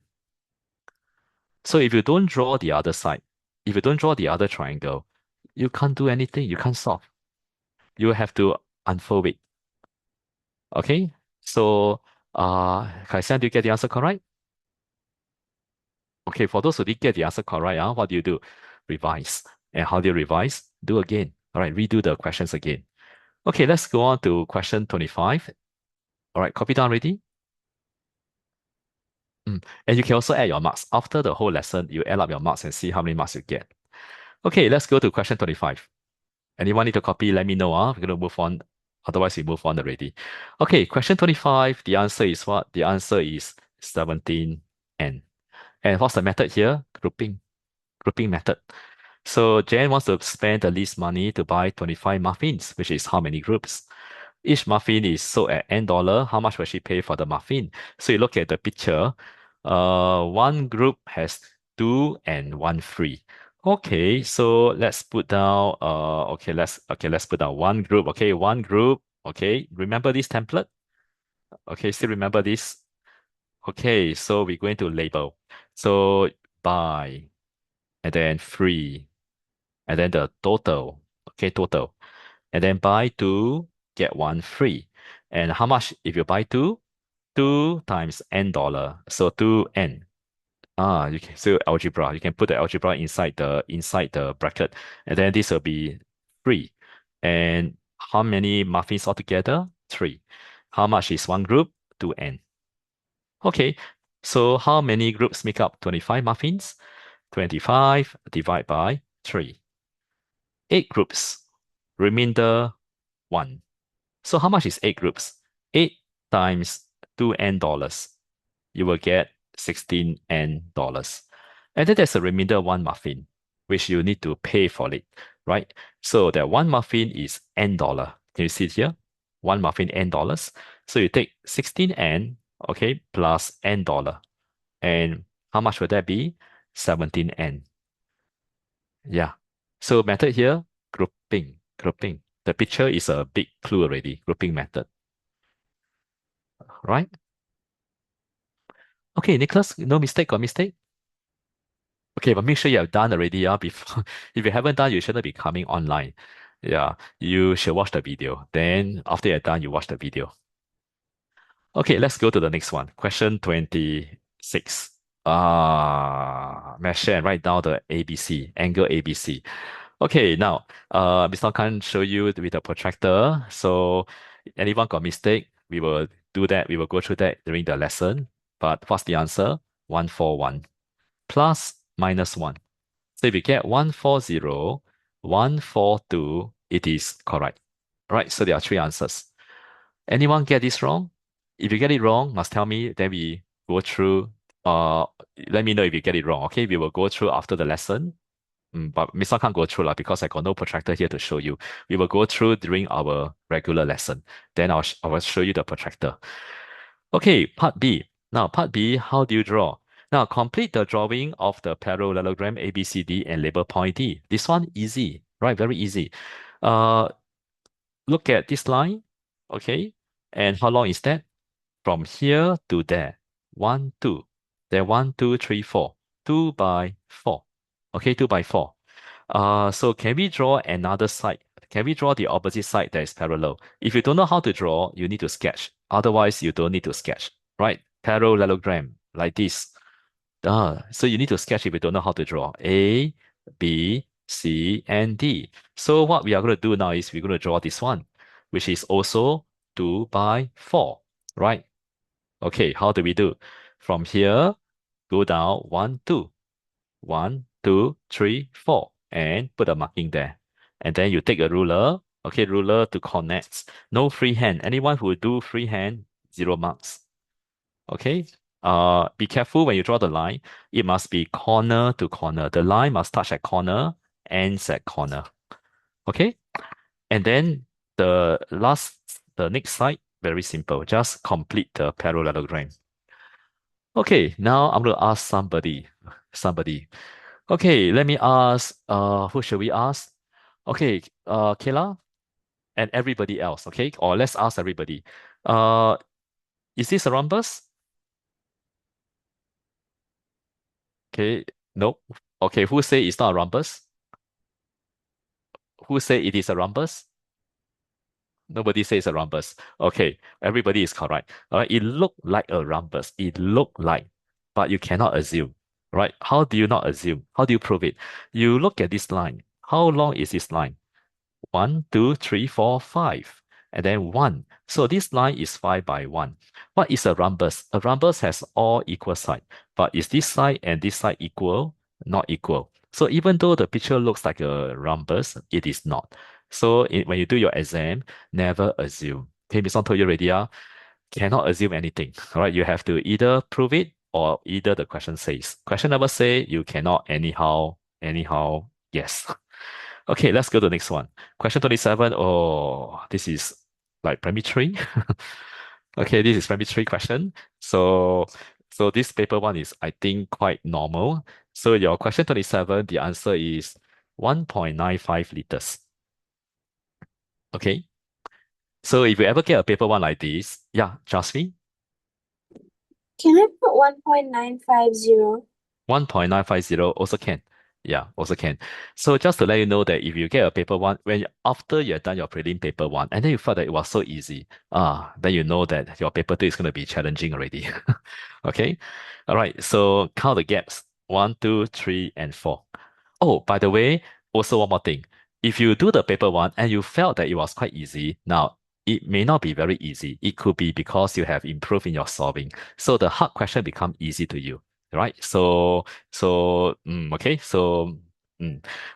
[SPEAKER 1] So if you don't draw the other side, if you don't draw the other triangle, you can't do anything. You can't solve. You have to unfold it. Okay? So, Kaisian, do you get the answer correct? Okay, for those who did get the answer correct, what do you do? Revise. And how do you revise? Do again. All right, redo the questions again. Okay, let's go on to question 25. All right, copy down ready? And you can also add your marks. After the whole lesson, you add up your marks and see how many marks you get. Okay, let's go to question 25. Anyone need to copy? Let me know. We're going to move on. Otherwise, we move on already. Okay, question 25. The answer is what? The answer is 17n. And what's the method here? Grouping method. So Jan wants to spend the least money to buy 25 muffins, which is how many groups? Each muffin is sold at $N. How much will she pay for the muffin? So you look at the picture. One group has two and one free. Okay, so let's put down. Let's put down one group. Okay, one group. Okay, remember this template? Okay, still remember this? Okay, so we're going to label. So buy and then free and then the total. Okay, total. And then buy two, get one free. And how much if you buy two? Two times $N. So 2N. You can so algebra. You can put the algebra inside the bracket. And then this will be free. And how many muffins altogether? Three. How much is one group? 2N. Okay. So how many groups make up 25 muffins? 25 divided by 3. 8 groups. Remainder 1. So how much is 8 groups? 8 times $2N. You will get $16N. And then there's a remainder one muffin, which you need to pay for it, right? So that one muffin is $N. Can you see it here? One muffin $N. So you take 16N, okay, plus $N. And how much would that be? 17N. Yeah. So method here, grouping. The picture is a big clue already, grouping method, right? Okay, Nicholas, no mistake or mistake? Okay, but make sure you have done already, before if you haven't done, you shouldn't be coming online. Yeah, you should watch the video. Then after you're done, you watch the video. Okay, let's go to the next one. Question 26. Measure and write down the ABC, angle ABC. Okay, now, Mr. Khan show you with the protractor. So anyone got mistake, we will do that. We will go through that during the lesson. But what's the answer? 141 plus minus 1. So if you get 140, 142, it is correct. Right, so there are three answers. Anyone get this wrong? If you get it wrong, must tell me, then we go through. Uh, Let me know if you get it wrong. Okay, we will go through after the lesson. But Mr. can't go through because I got no protractor here to show you. We will go through during our regular lesson. Then I will show you the protractor. Okay, part B. Now, part B, how do you draw? Now, complete the drawing of the parallelogram ABCD and label point D. This one easy, right? Very easy. Uh, Look at this line, okay? And how long is that? From here to there. 1, 2. Then 1, 2, 3, 4. 2 by 4. Okay, 2 by 4. So can we draw another side? Can we draw the opposite side that is parallel? If you don't know how to draw, you need to sketch. Otherwise, you don't need to sketch, right? Parallelogram, like this. So you need to sketch if you don't know how to draw. A, B, C, and D. So what we are going to do now is we're going to draw this one, which is also 2 by 4, right? Okay, how do we do? From here, go down 1, 2. 1, 2, 3, 4, and put a marking there. And then you take a ruler, okay, ruler to connect. No freehand. Anyone who do freehand, 0 marks. Okay. Be careful when you draw the line. It must be corner to corner. The line must touch at corner, ends at corner. Okay. And then the next side, very simple. Just complete the parallelogram. Okay, now I'm going to ask somebody. Okay, let me ask, who should we ask? Okay, Kayla and everybody else, okay? Or let's ask everybody. Uh, is this a rhombus? Okay, nope. Okay, who say it's not a rhombus? Who say it is a rhombus? Nobody says a rhombus. Okay, everybody is correct. All right, it looked like a rhombus. It looked like, but you cannot assume. Right? How do you not assume? How do you prove it? You look at this line. How long is this line? One, two, three, four, five, and then one. So this line is 5 by 1. What is a rhombus? A rhombus has all equal side, but is this side and this side equal? Not equal. So even though the picture looks like a rhombus, it is not. So when you do your exam, never assume. Okay, Miss Ong told you already, cannot assume anything. All right, you have to either prove it or either the question says. Question number say you cannot anyhow, yes. Okay, let's go to the next one. Question 27. Oh, this is like primary three. Okay, this is primary three question. So this paper one is, I think, quite normal. So your question 27, the answer is 1.95 liters. Okay. So if you ever get a paper one like this, yeah, Jasmine,
[SPEAKER 2] Can I put 1.950?
[SPEAKER 1] 1.950 also can. Yeah, also can. So just to let you know that if you get a paper one, after you've done your prelim paper one, and then you felt that it was so easy, then you know that your paper two is going to be challenging already. Okay. All right. So count the gaps. One, two, three, and four. Oh, by the way, also one more thing. If you do the paper one and you felt that it was quite easy, now it may not be very easy. It could be because you have improved in your solving. So the hard question become easy to you, right? Okay. All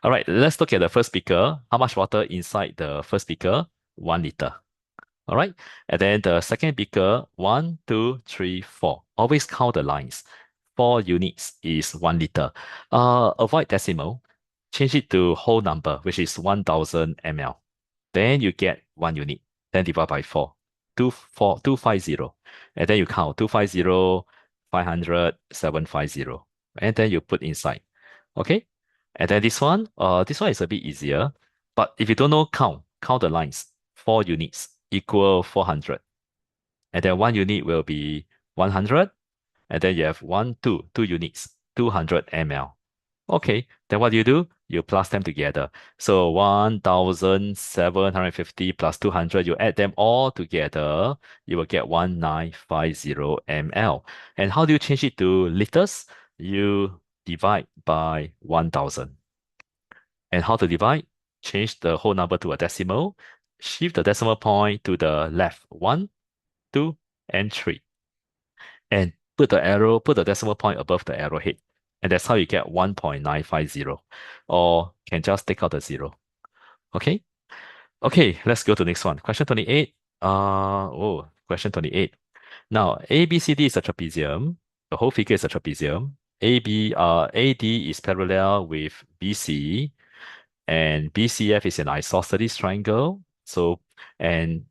[SPEAKER 1] right. Let's look at the first beaker. How much water inside the first beaker? 1 liter. All right. And then the second beaker, one, two, three, four. Always count the lines. 4 units is 1 liter. Avoid decimal. Change it to whole number, which is 1000 ml. Then you get 1 unit. Then divide by 4. 250. And then you count 250, 500, 750. And then you put inside. Okay? And then this one is a bit easier. But if you don't know, count the lines. 4 units equal 400. And then 1 unit will be 100. And then you have two units, 200 ml. Okay, then what do? You plus them together. So 1750 plus 200, you add them all together, you will get 1950 ml. And how do you change it to liters? You divide by 1000. And how to divide? Change the whole number to a decimal, shift the decimal point to the left, 1, 2, and 3. And put the decimal point above the arrowhead. And that's how you get 1.950. Or can just take out the zero. Okay? Okay, let's go to the next one. Question 28. Question 28. Now, ABCD is a trapezium. The whole figure is a trapezium. AD is parallel with BC, and BCF is an isosceles triangle. So, and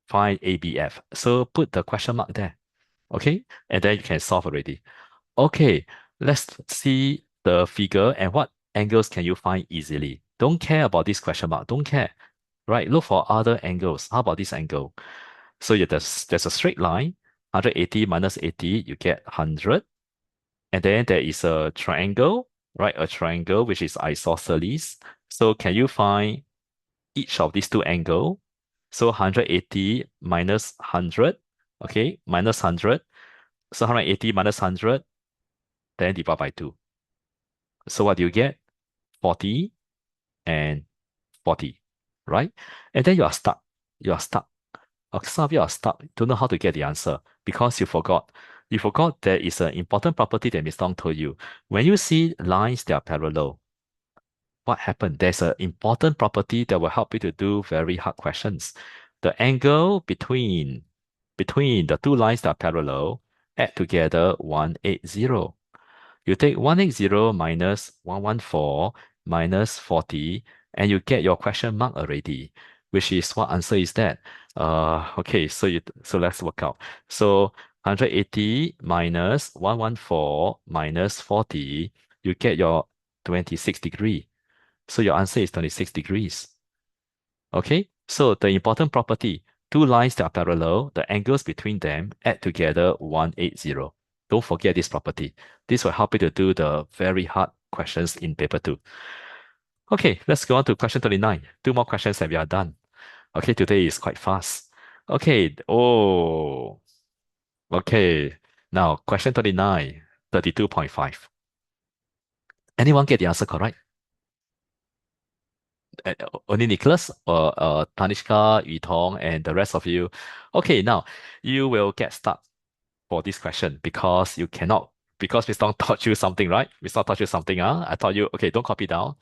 [SPEAKER 1] find ABF. So put the question mark there. Okay, and then you can solve already. Okay, let's see the figure and what angles can you find easily. Don't care about this question mark. Don't care. Right? Look for other angles. How about this angle? So there's a straight line. 180 minus 80, you get 100. And then there is a triangle, right? A triangle which is isosceles. So can you find each of these two angles? So 180 minus 100, okay, minus 100. So 180 minus 100, then divide by 2. So what do you get? 40 and 40, right? And then you are stuck. You are stuck. Some of you are stuck, don't know how to get the answer because you forgot. You forgot there is an important property that Miss Tong told you. When you see lines that are parallel, what happened? There's an important property that will help you to do very hard questions. The angle between the two lines that are parallel add together 180. You take 180 minus 114 minus 40, and you get your question mark already, which is what answer is that? Okay, so let's work out. So 180 minus 114 minus 40, you get your 26 degree. So your answer is 26 degrees. Okay, so the important property, two lines that are parallel, the angles between them add together 180. Don't forget this property. This will help you to do the very hard questions in paper 2. Okay, let's go on to question 29. Two more questions and we are done. Okay, today is quite fast. Okay. Oh, okay. Now, question 29, 32.5. Anyone get the answer correct? Only Nicholas or Tanishka, Yu Tong, and the rest of you. Okay, now you will get stuck for this question because you cannot, because Miss Tong taught you something, right? Miss Tong taught you something, I taught you, okay, don't copy down.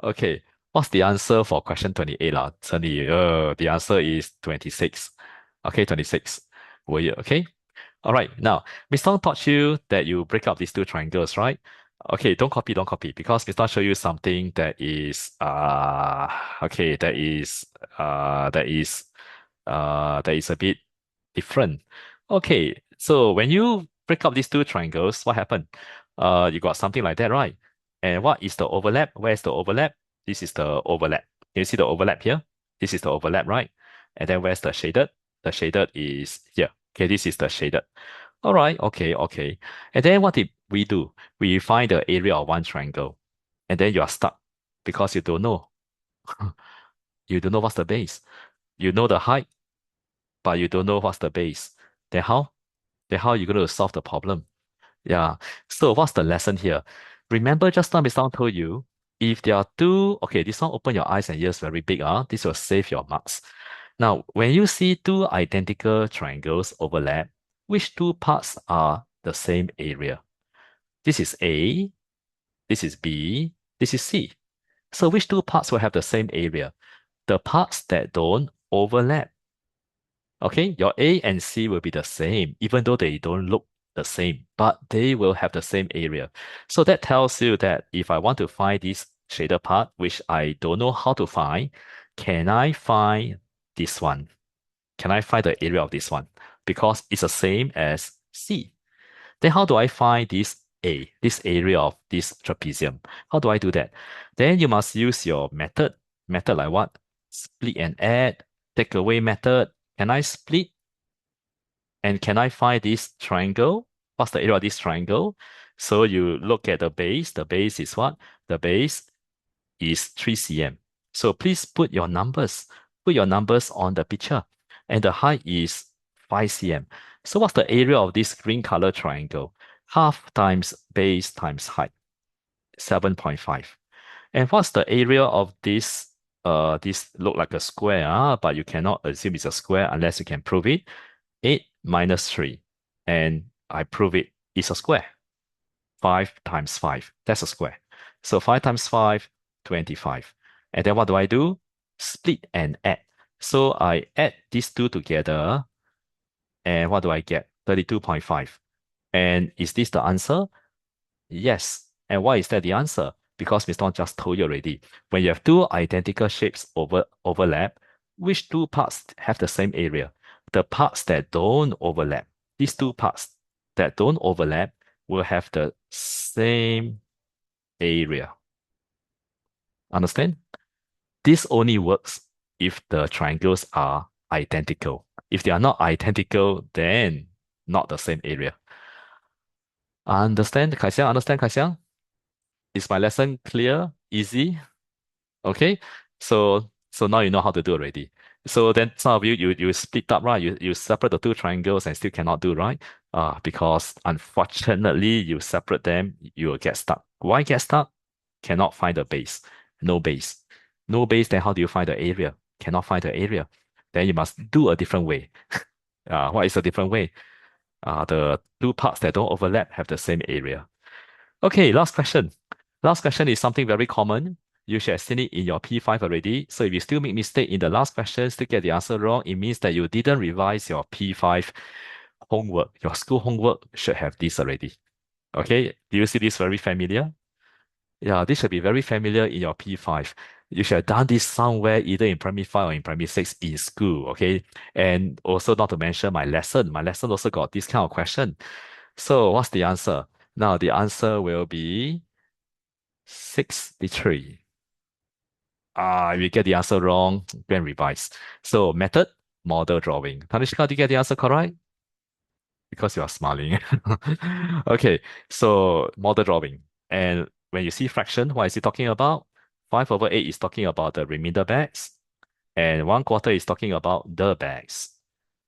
[SPEAKER 1] Okay, what's the answer for question 28 lah? The answer is 26. Okay, 26. Will you, okay? All right, now, Miss Tong taught you that you break up these two triangles, right? Okay, don't copy, because Miss Tong show you something that is, okay, that is a bit different. Okay, so when you break up these two triangles, what happened? You got something like that, right? And what is the overlap? Where's the overlap? This is the overlap. Can you see the overlap here? This is the overlap, right? And then where's the shaded? The shaded is here. Okay, this is the shaded. All right, okay. And then what did we do? We find the area of one triangle. And then you are stuck because you don't know. You don't know what's the base. You know the height, but you don't know what's the base. Then how? Then how are you going to solve the problem? Yeah. So what's the lesson here? Remember just now Miss Tang told you, if there are two, okay, this one open your eyes and ears very big, this will save your marks. Now, when you see two identical triangles overlap, which two parts are the same area? This is A, this is B, this is C. So which two parts will have the same area? The parts that don't overlap. Okay, your A and C will be the same, even though they don't look the same, but they will have the same area. So that tells you that if I want to find this shaded part, which I don't know how to find, can I find this one? Can I find the area of this one? Because it's the same as C. Then how do I find this A, this area of this trapezium? How do I do that? Then you must use your method. Method like what? Split and add, take away method. Can I split? And can I find this triangle? What's the area of this triangle? So you look at the base. The base is what? The base is 3 cm. So please put your numbers. Put your numbers on the picture. And the height is 5 cm. So what's the area of this green color triangle? Half times base times height, 7.5. And what's the area of this? This look like a square, but you cannot assume it's a square unless you can prove it. 8 minus 3. And I prove it is a square. 5 times 5. That's a square. So 5 times 5, 25. And then what do I do? Split and add. So I add these two together. And what do I get? 32.5. And is this the answer? Yes. And why is that the answer? Because Mr. Tong just told you already. When you have two identical shapes overlap, which two parts have the same area? The parts that don't overlap. These two parts that don't overlap will have the same area. Understand? This only works if the triangles are identical. If they are not identical, then not the same area. Understand, Kai Xiang? Understand, Kai Xiang? Is my lesson clear? Easy? Okay, so now you know how to do already. So then some of you split up, right? You separate the two triangles and still cannot do, right? Because unfortunately you separate them, you will get stuck. Why get stuck? Cannot find the base. No base. No base, then how do you find the area? Cannot find the area. Then you must do a different way. What is a different way? The two parts that don't overlap have the same area. Okay, last question. Last question is something very common. You should have seen it in your P5 already. So if you still make mistake in the last question, still get the answer wrong, it means that you didn't revise your P5 homework. Your school homework should have this already. Okay, do you see this very familiar? Yeah, this should be very familiar in your P5. You should have done this somewhere, either in primary 5 or in primary 6 in school, okay? And also not to mention my lesson. My lesson also got this kind of question. So what's the answer? Now the answer will be 63. If you get the answer wrong, go and revise. So method, model drawing. Tanishka, did you get the answer correct? Because you are smiling. Okay, so model drawing. And when you see fraction, what is it talking about? 5/8 is talking about the remainder bags. And 1/4 is talking about the bags.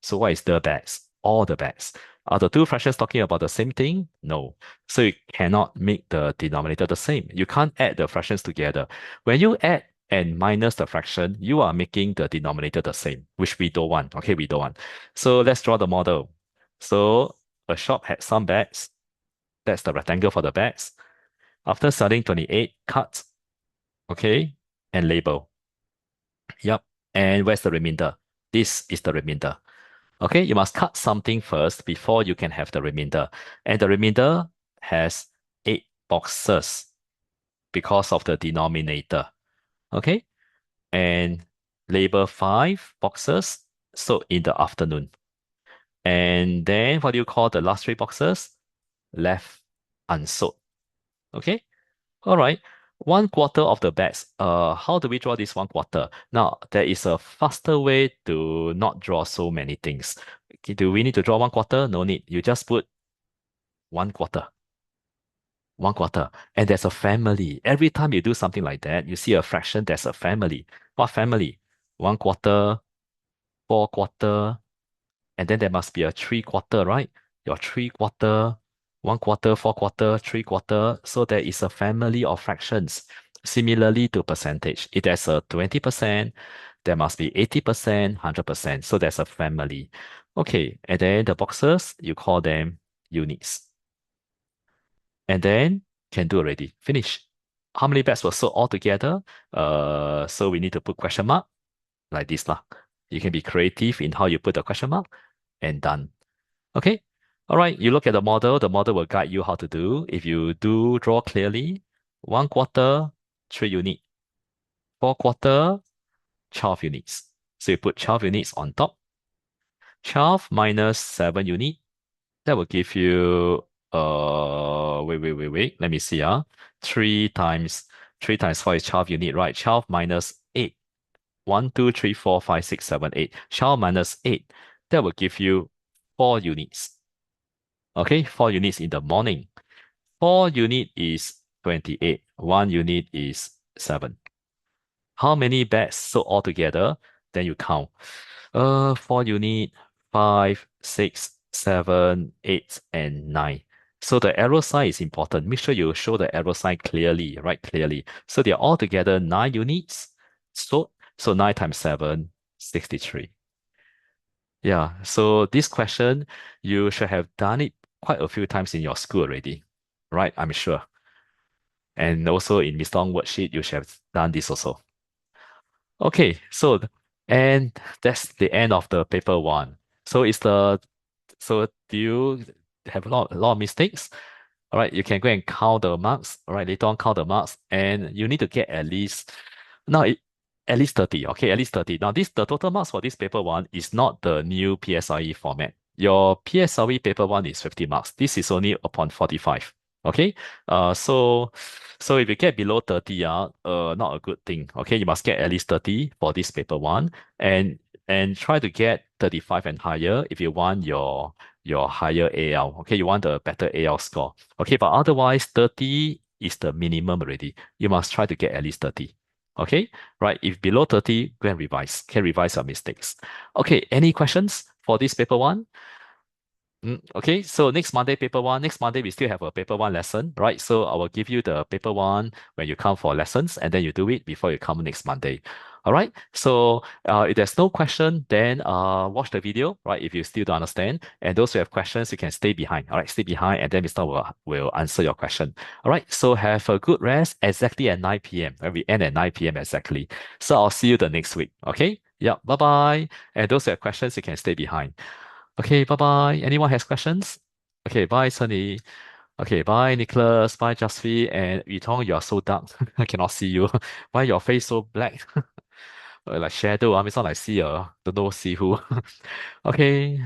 [SPEAKER 1] So what is the bags? All the bags. Are the two fractions talking about the same thing? No. So you cannot make the denominator the same. You can't add the fractions together. When you add and minus the fraction, you are making the denominator the same, which we don't want. Okay, we don't want. So let's draw the model. So a shop had some bags. That's the rectangle for the bags. After selling 28, cut, okay, and label. Yep. And where's the remainder? This is the remainder. Okay, you must cut something first before you can have the remainder. And the remainder has 8 boxes because of the denominator. Okay, and label 5 boxes. So in the afternoon. And then what do you call the last 3 boxes? Left unsold. Okay. All right. 1/4 of the bags. How do we draw this 1/4? Now, there is a faster way to not draw so many things. Okay, do we need to draw 1/4? No need. You just put 1/4. 1/4. And there's a family. Every time you do something like that, you see a fraction, there's a family. What family? 1/4, 4/4, and then there must be a 3/4, right? Your 3/4, 1/4, 4/4, 3/4. So there is a family of fractions. Similarly to percentage, if there's a 20%, there must be 80%, 100%. So there's a family. Okay, and then the boxes, you call them units. And then can do already. Finish. How many bags were sold altogether? So we need to put question mark like this lah. You can be creative in how you put the question mark and done. Okay. All right. You look at the model will guide you how to do. If you do draw clearly, 1/4, 3 unit, 4/4, 12 units. So you put 12 units on top. 12 minus 7 unit. That will give you wait. Let me see. 3 times 4 is 12 unit, right? 12 minus 8. 1, 2, 3, 4, 5, 6, 7, 8. 12 minus 8. That will give you 4 units. Okay, 4 units in the morning. 4 unit is 28. 1 unit is 7. How many bags sold altogether? Then you count. 4 unit, 5, 6, 7, 8, and 9. So the arrow sign is important. Make sure you show the arrow sign clearly, right? Clearly. So they're altogether 9 units sold. So 9 times 7, 63. Yeah. So this question, you should have done it quite a few times in your school already, right? I'm sure. And also in Mr. Ong worksheet, you should have done this also. Okay, and that's the end of the paper one. So do you have a lot of mistakes? All right, you can go and count the marks. All right, later on count the marks, and you need to get now at least 30. Okay, at least 30. Now the total marks for this paper one is not the new PSLE format. Your PSLE paper one is 50 marks. This is only upon 45. Okay, so if you get below 30, not a good thing. Okay, you must get at least 30 for this paper one, and try to get 35 and higher if you want your higher AL. Okay, you want a better AL score. Okay, but otherwise 30 is the minimum already. You must try to get at least 30. Okay, right? If below 30, go and revise. Can revise your mistakes. Okay, any questions for this paper one? Okay, so next Monday, paper one. Next Monday, we still have a paper one lesson, right? So I will give you the paper one when you come for lessons, and then you do it before you come next Monday. All right. So if there's no question, then watch the video, right? If you still don't understand, and those who have questions, you can stay behind. All right, stay behind, and then Mr. will answer your question. All right. So have a good rest. Exactly at 9 p.m. We end at 9 p.m. exactly. So I'll see you the next week. Okay. Yeah. Bye bye. And those who have questions, you can stay behind. Okay, bye bye. Anyone has questions? Okay, bye, Sunny. Okay, bye, Nicholas. Bye, Jasvi. And Yutong, you are so dark. I cannot see you. Why your face so black? Like shadow. I sound like see don't know see who. Okay.